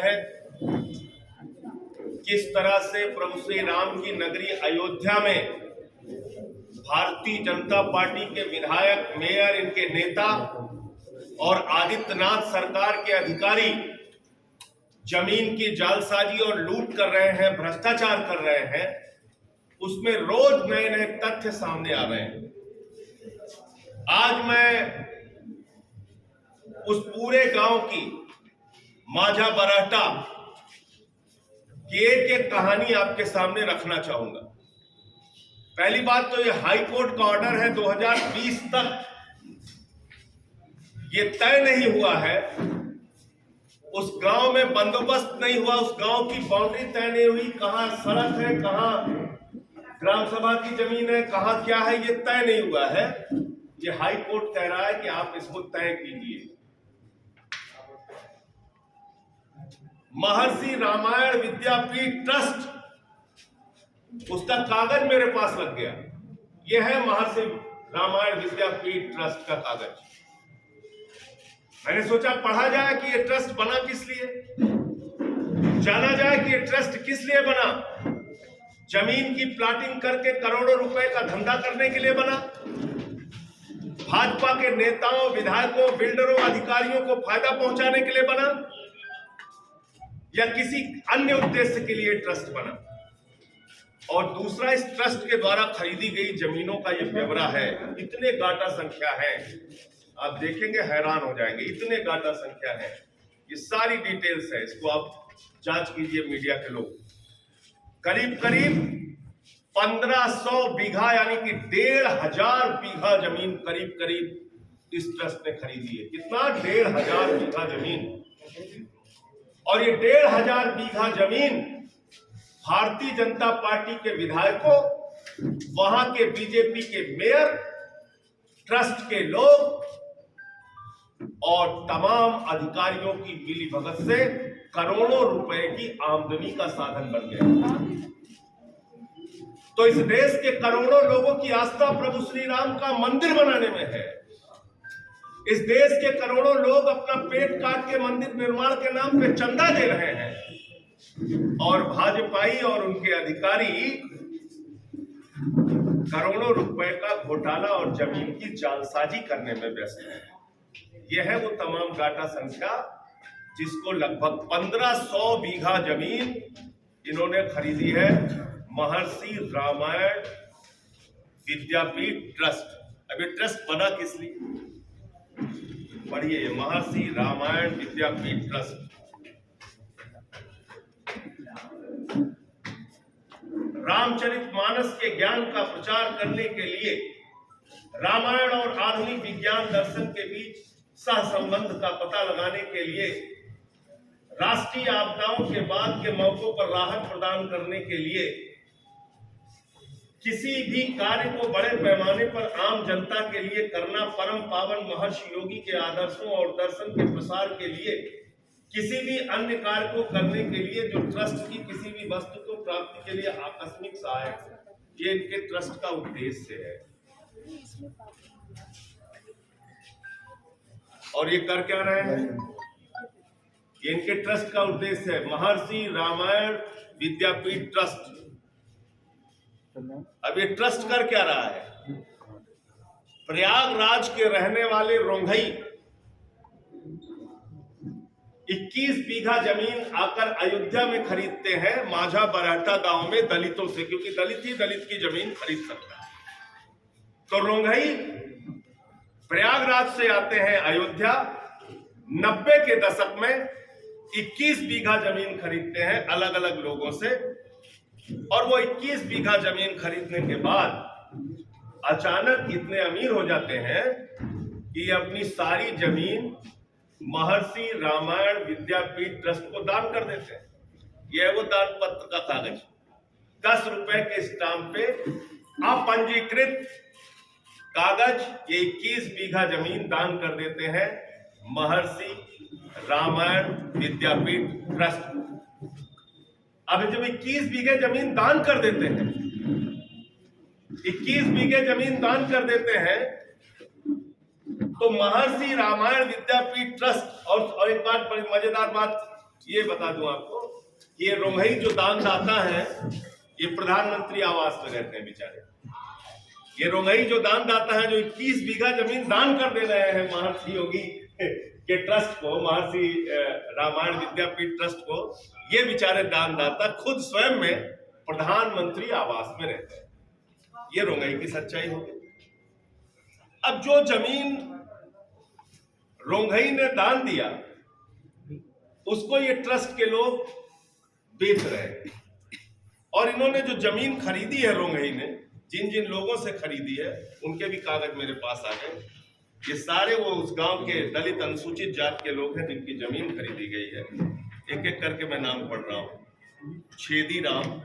हैं किस तरह से प्रभु श्री राम की नगरी अयोध्या में भारतीय जनता पार्टी के विधायक, मेयर, इनके नेता और आदित्यनाथ सरकार के अधिकारी जमीन की जालसाजी और लूट कर रहे हैं, भ्रष्टाचार कर रहे हैं, उसमें रोज नए नए तथ्य सामने आ रहे हैं। आज मैं उस पूरे गांव की माझा बराहटा की एक कहानी आपके सामने रखना चाहूंगा। पहली बात तो ये हाई कोर्ट का ऑर्डर है 2020 तक ये तय नहीं हुआ है, उस गांव में बंदोबस्त नहीं हुआ, उस गांव की बाउंड्री तय नहीं हुई, कहां सड़क है, कहां ग्राम सभा की जमीन है, कहां क्या है, ये तय नहीं हुआ है। ये हाई कोर्ट कह रहा है कि आप इसको तय कीजिए। महर्षि रामायण विद्यापीठ ट्रस्ट, उसका कागज मेरे पास लग गया। यह है महर्षि रामायण विद्यापीठ ट्रस्ट का कागज। मैंने सोचा पढ़ा जाए कि यह ट्रस्ट बना किस लिए, जाना जाए कि यह ट्रस्ट किस लिए बना। जमीन की प्लाटिंग करके करोड़ों रुपए का धंधा करने के लिए बना, भाजपा के नेताओं, विधायकों, बिल्डरों, अधिकारियों को फायदा पहुंचाने के लिए बना, या किसी अन्य उद्देश्य के लिए ट्रस्ट बना। और दूसरा, इस ट्रस्ट के द्वारा खरीदी गई जमीनों का ये ब्यौरा है। इतने गाटा संख्या है, आप देखेंगे हैरान हो जाएंगे, इतने गाटा संख्या है, ये सारी डिटेल्स है। इसको आप जांच कीजिए मीडिया के लोग। करीब करीब 1500 बीघा यानी कि 1500 बीघा जमीन करीब करीब इस ट्रस्ट ने खरीदी है। कितना? 1500 बीघा जमीन। और ये 1500 बीघा जमीन भारतीय जनता पार्टी के विधायकों, वहां के बीजेपी के मेयर, ट्रस्ट के लोग और तमाम अधिकारियों की मिलीभगत से करोड़ों रुपए की आमदनी का साधन बन गया। तो इस देश के करोड़ों लोगों की आस्था प्रभु श्री राम का मंदिर बनाने में है। इस देश के करोड़ों लोग अपना पेट काट के मंदिर निर्माण के नाम पे चंदा दे रहे हैं, और भाजपाई और उनके अधिकारी करोड़ों रुपए का घोटाला और जमीन की जालसाजी करने में व्यस्त है। यह है वो तमाम गाटा संख्या जिसको लगभग 1500 बीघा जमीन इन्होंने खरीदी है महर्षि रामायण विद्यापीठ ट्रस्ट। अब ये ट्रस्ट बना किस लिए? पढ़िए, महर्षि रामायण विद्यापीठ ट्रस्ट। रामचरितमानस के ज्ञान का प्रचार करने के लिए, रामायण और आधुनिक विज्ञान दर्शन के बीच सहसंबंध का पता लगाने के लिए, राष्ट्रीय आपदाओं के बाद के मौकों पर राहत प्रदान करने के लिए, किसी भी कार्य को बड़े पैमाने पर आम जनता के लिए करना, परम पावन महर्षि योगी के आदर्शों और दर्शन के प्रसार के लिए, किसी भी अन्य कार्य को करने के लिए जो ट्रस्ट की किसी भी वस्तु को प्राप्ति के लिए आकस्मिक सहायक है, ये इनके ट्रस्ट का उद्देश्य है। और ये कर क्या रहे हैं? ये इनके ट्रस्ट का उद्देश्य है, महर्षि रामायण विद्यापीठ ट्रस्ट। अब ये ट्रस्ट कर क्या रहा है? प्रयागराज के रहने वाले रोंघई 21 बीघा जमीन आकर अयोध्या में खरीदते हैं, माझा बराहटा गांव में दलितों से, क्योंकि दलित ही दलित की जमीन खरीद सकता है। तो रोंघई प्रयागराज से आते हैं अयोध्या, 90 के दशक में 21 बीघा जमीन खरीदते हैं अलग अलग लोगों से, और वो 21 बीघा जमीन खरीदने के बाद अचानक इतने अमीर हो जाते हैं कि अपनी सारी जमीन महर्षि रामायण विद्यापीठ ट्रस्ट को दान कर देते हैं। यह वो दान पत्र का कागज, 10 रुपए के स्टाम्प पे अपंजीकृत कागज, ये 21 बीघा जमीन दान कर देते हैं महर्षि रामायण विद्यापीठ ट्रस्ट। अब जब 21 बीघे जमीन दान कर देते हैं, 21 बीघे जमीन दान कर देते हैं, तो महर्षि रामायण विद्यापीठ ट्रस्ट, और एक बात, बड़ी मजेदार बात ये बता दूं आपको, ये रोंघई जो दानदाता है, ये प्रधानमंत्री आवास में रहते हैं बेचारे। ये रोंघई जो दानदाता है, जो 21 बीघा जमीन दान कर दे रहे हैं महर्षि योगी के ट्रस्ट को, महर्षि रामायण विद्यापीठ ट्रस्ट को, ये बेचारे दानदाता खुद स्वयं में प्रधानमंत्री आवास में रहते हैं। ये रोंघई की सच्चाई होगी। अब जो जमीन रोंघई ने दान दिया, उसको ये ट्रस्ट के लोग बेच रहे हैं। और इन्होंने जो जमीन खरीदी है रोंघई ने, जिन जिन लोगों से खरीदी है, उनके भी कागज मेरे पास आ गए। ये सारे वो उस गांव के दलित अनुसूचित जात के लोग हैं जिनकी जमीन खरीदी गई है। एक एक करके मैं नाम पढ़ रहा हूं। छेदी राम,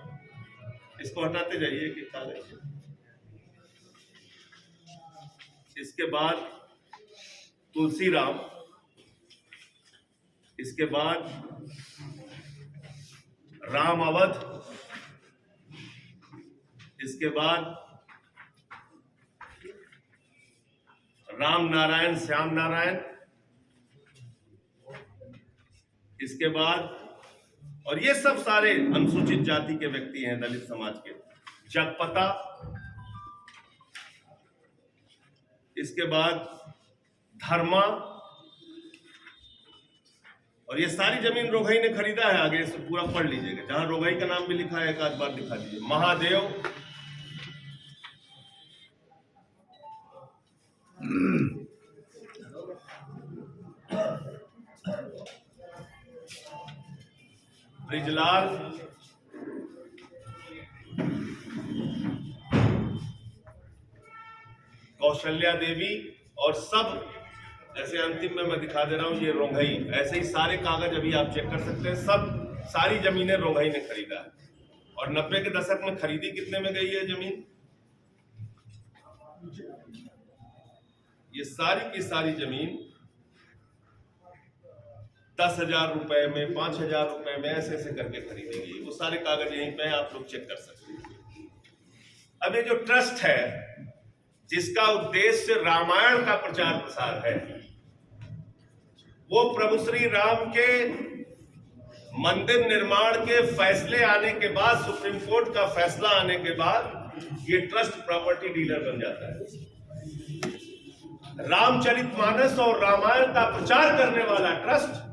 इसको हटाते जाइए कि कागज। इसके बाद तुलसी राम, इसके बाद राम अवध, इसके बाद राम नारायण, श्याम नारायण, इसके बाद, और ये सब सारे अनुसूचित जाति के व्यक्ति हैं, दलित समाज के। जगपता, इसके बाद धर्मा, और ये सारी जमीन रोंघई ने खरीदा है। आगे से पूरा पढ़ लीजिएगा, जहां रोंघई का नाम भी लिखा है एक आध बार दिखा दीजिए। महादेव, ब्रिजलाल, कौशल्या देवी, और सब जैसे अंतिम में मैं दिखा दे रहा हूं, ये रोंघई। ऐसे ही सारे कागज अभी आप चेक कर सकते हैं। सब सारी जमीनें रोंघई ने खरीदा है। और 90 के दशक में खरीदी कितने में गई है जमीन? ये सारी की सारी जमीन 10,000 रुपए में, 5,000 रुपए में, ऐसे ऐसे करके खरीदी गई। वो सारे कागज यहीं पे आप लोग चेक कर सकते हैं। अब ये जो ट्रस्ट है, जिसका उद्देश्य रामायण का प्रचार प्रसार है, वो प्रभु श्री राम के मंदिर निर्माण के फैसले आने के बाद, सुप्रीम कोर्ट का फैसला आने के बाद, ये ट्रस्ट प्रॉपर्टी डीलर बन जाता है। रामचरितमानस और रामायण का प्रचार करने वाला ट्रस्ट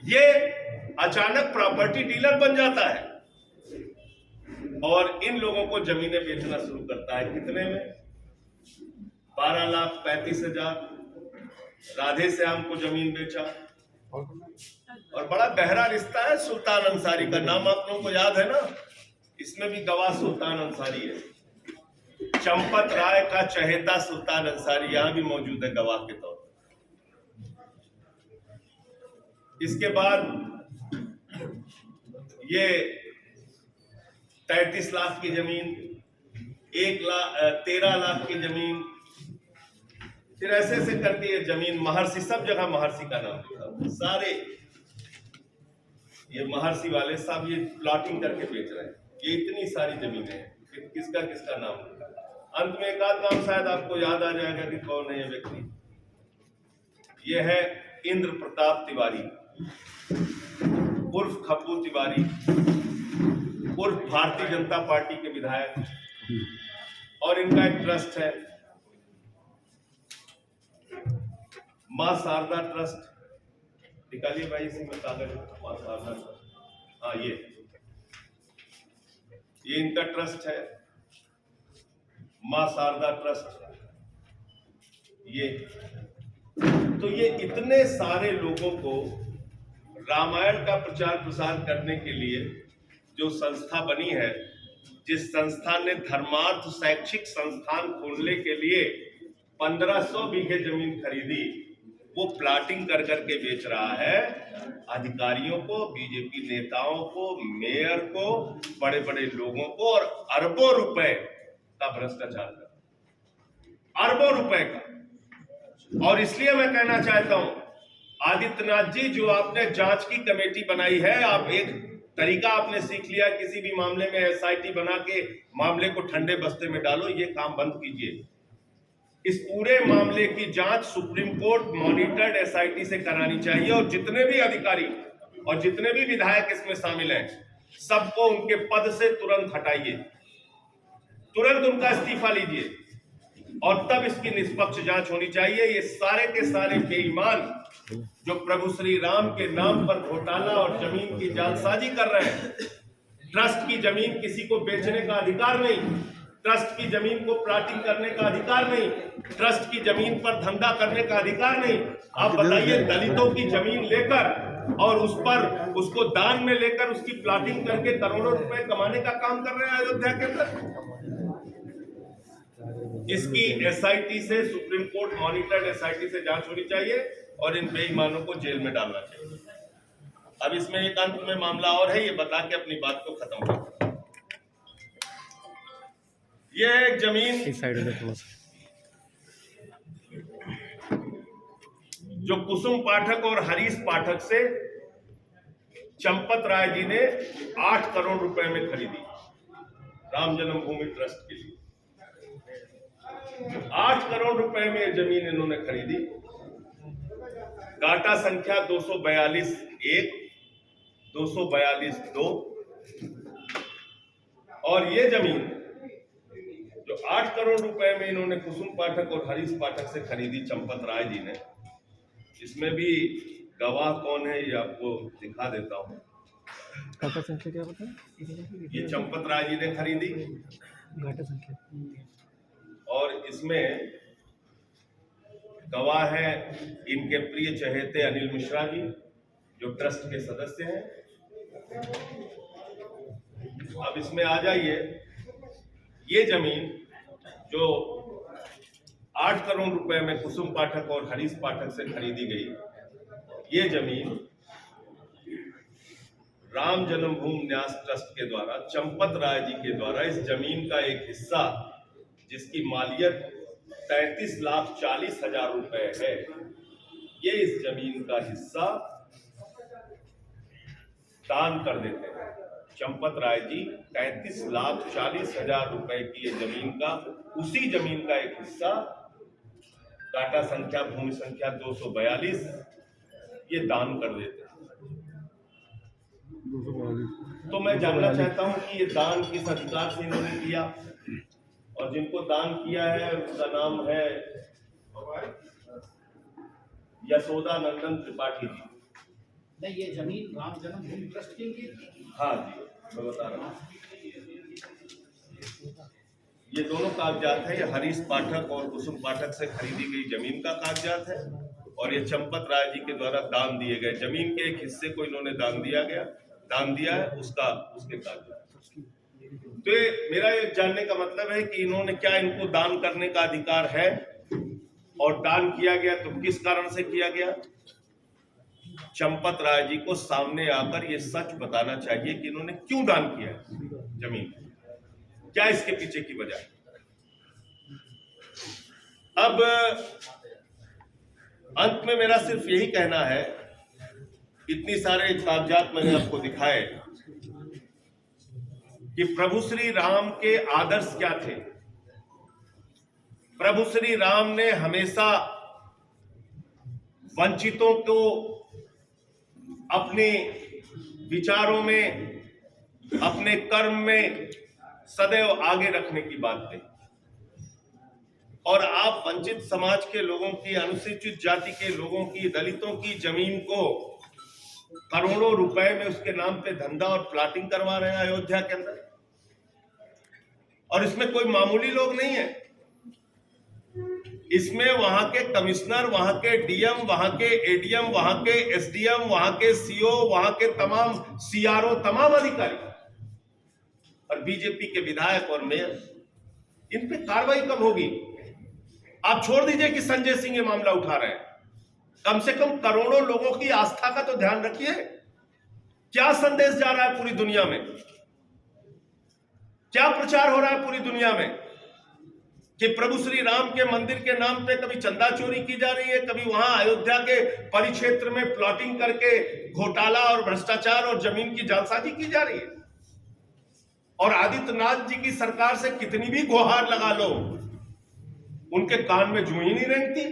ये अचानक प्रॉपर्टी डीलर बन जाता है और इन लोगों को जमीनें बेचना शुरू करता है। कितने में? 12,35,000 राधे श्याम को जमीन बेचा। और बड़ा गहरा रिश्ता है सुल्तान अंसारी का, नाम आप लोगों को याद है ना? इसमें भी गवाह सुल्तान अंसारी है। चंपत राय का चहेता सुल्तान अंसारी यहां भी मौजूद है गवाह के तौर पर। इसके बाद ये 33 लाख की जमीन, 13 लाख की जमीन, फिर ऐसे ऐसे करती है जमीन। महर्षि, सब जगह महर्षि का नाम लिखा, सारे ये महर्षि वाले सब ये प्लॉटिंग करके बेच रहे हैं। ये इतनी सारी जमीनें हैं, किसका किसका नाम लिखा। अंत में एक आध नाम शायद आपको याद आ जाएगा कि कौन है ये व्यक्ति। ये है इंद्र प्रताप तिवारी उर्फ खप्पू तिवारी उर्फ भारतीय जनता पार्टी के विधायक, और इनका एक ट्रस्ट है मां शारदा ट्रस्ट। निकालिए भाई, इसी में कागज। मां शारदा ट्रस्ट, हाँ ये इनका ट्रस्ट है, मां शारदा ट्रस्ट। ये तो ये इतने सारे लोगों को रामायण का प्रचार प्रसार करने के लिए जो संस्था बनी है, जिस संस्था ने धर्मार्थ शैक्षिक संस्थान खोलने के लिए 1500 बीघे जमीन खरीदी, वो प्लाटिंग कर करके बेच रहा है अधिकारियों को, बीजेपी नेताओं को, मेयर को, बड़े बड़े लोगों को, और अरबों रुपए का भ्रष्टाचार कर, अरबों रुपए का। और इसलिए मैं कहना चाहता हूं, आदित्यनाथ जी, जो आपने जांच की कमेटी बनाई है, आप एक तरीका आपने सीख लिया, किसी भी मामले में एसआईटी बना के मामले को ठंडे बस्ते में डालो, ये काम बंद कीजिए। इस पूरे मामले की जांच सुप्रीम कोर्ट मॉनिटर्ड एसआईटी से करानी चाहिए और जितने भी अधिकारी और जितने भी विधायक इसमें शामिल हैं सबको उनके पद से तुरंत हटाइए, तुरंत उनका इस्तीफा लीजिए और तब इसकी निष्पक्ष जांच होनी चाहिए। ये सारे के सारे बेईमान जो प्रभु श्री राम के नाम पर घोटाला और जमीन की जालसाजी कर रहे हैं, ट्रस्ट की जमीन किसी को बेचने का अधिकार नहीं, ट्रस्ट की जमीन को प्लाटिंग करने का अधिकार नहीं, ट्रस्ट की जमीन पर धंधा करने का अधिकार नहीं। आप बताइए, दलितों की जमीन लेकर और उस पर उसको दान में लेकर उसकी प्लाटिंग करके करोड़ों रुपए कमाने का काम कर रहे हैं अयोध्या के अंदर। इसकी एसआईटी से, सुप्रीम कोर्ट मॉनिटर्ड एसआईटी से जांच होनी चाहिए और इन बेईमानों को जेल में डालना चाहिए। अब इसमें एक अंत में मामला और है, ये बता के अपनी बात को खत्म करता हूं। यह एक जमीन जो कुसुम पाठक और हरीश पाठक से चंपत राय जी ने 8 करोड़ रुपए में खरीदी राम जन्मभूमि ट्रस्ट के लिए। 8 करोड़ रुपए में जमीन इन्होंने खरीदी। गाटा संख्या 242(1), 242(2) और ये जमीन जो 8 करोड़ रुपए में इन्होंने कुसुम पाठक और हरीश पाठक से खरीदी चंपत राय जी ने, इसमें भी गवाह कौन है ये आपको दिखा देता हूं। गाटा संख्या क्या बताएं? ये चंपत राय जी ने खरीदी गाटा संख्या, और इसमें गवाह है इनके प्रिय चहेते अनिल मिश्रा जी जो ट्रस्ट के सदस्य हैं। अब इसमें आ जाइए, ये जमीन जो 8 करोड़ रुपए में कुसुम पाठक और हरीश पाठक से खरीदी गई, ये जमीन राम जन्मभूमि न्यास ट्रस्ट के द्वारा चंपत राय जी के द्वारा इस जमीन का एक हिस्सा जिसकी मालियत 33,40,000 रुपए है, ये इस जमीन का हिस्सा दान कर देते हैं। चंपत राय जी 33,40,000 रुपए की ये जमीन का, उसी जमीन का एक हिस्सा गाटा संख्या भूमि संख्या 242 ये दान कर देते हैं। तो मैं जानना चाहता हूं कि ये दान किस अधिकार से इन्होंने किया, और जिनको दान किया है उसका नाम है यशोदा नंदन त्रिपाठी जी। नहीं, ये जमीन राम जन्मभूमि ट्रस्ट की थी। हाँ जी, मैं बता रहा हूँ। ये दोनों कागजात है, ये हरीश पाठक और कुसुम पाठक से खरीदी गई जमीन का कागजात है, और ये चंपत राय जी के द्वारा दान दिए गए जमीन के एक हिस्से को इन्होंने दान दिया है, उसके कागजात। तो मेरा ये जानने का मतलब है कि इन्होंने क्या, इनको दान करने का अधिकार है, और दान किया गया तो किस कारण से किया गया। चंपत राय जी को सामने आकर ये सच बताना चाहिए कि इन्होंने क्यों दान किया जमीन, क्या इसके पीछे की वजह है। अब अंत में मेरा सिर्फ यही कहना है, इतनी सारे कागजात मैंने आपको दिखाए कि प्रभु श्री राम के आदर्श क्या थे। प्रभु श्री राम ने हमेशा वंचितों को अपने विचारों में, अपने कर्म में सदैव आगे रखने की बात कही, और आप वंचित समाज के लोगों की, अनुसूचित जाति के लोगों की, दलितों की जमीन को करोड़ों रुपए में उसके नाम पे धंधा और प्लाटिंग करवा रहे हैं अयोध्या के अंदर, और इसमें कोई मामूली लोग नहीं है। इसमें वहां के कमिश्नर, वहां के डीएम, वहां के एडीएम, वहां के एसडीएम, वहां के सीओ, वहां के तमाम सीआरओ, तमाम अधिकारी और बीजेपी के विधायक और मेयर, इन पे कार्रवाई कब होगी। आप छोड़ दीजिए कि संजय सिंह ये मामला उठा रहे हैं, कम से कम करोड़ों लोगों की आस्था का तो ध्यान रखिए। क्या संदेश जा रहा है पूरी दुनिया में, क्या प्रचार हो रहा है पूरी दुनिया में कि प्रभु श्री राम के मंदिर के नाम पे कभी चंदा चोरी की जा रही है, कभी वहां अयोध्या के परिक्षेत्र में प्लॉटिंग करके घोटाला और भ्रष्टाचार और जमीन की जालसाजी की जा रही है। और आदित्यनाथ जी की सरकार से कितनी भी गुहार लगा लो, उनके कान में जूं ही नहीं रेंगती।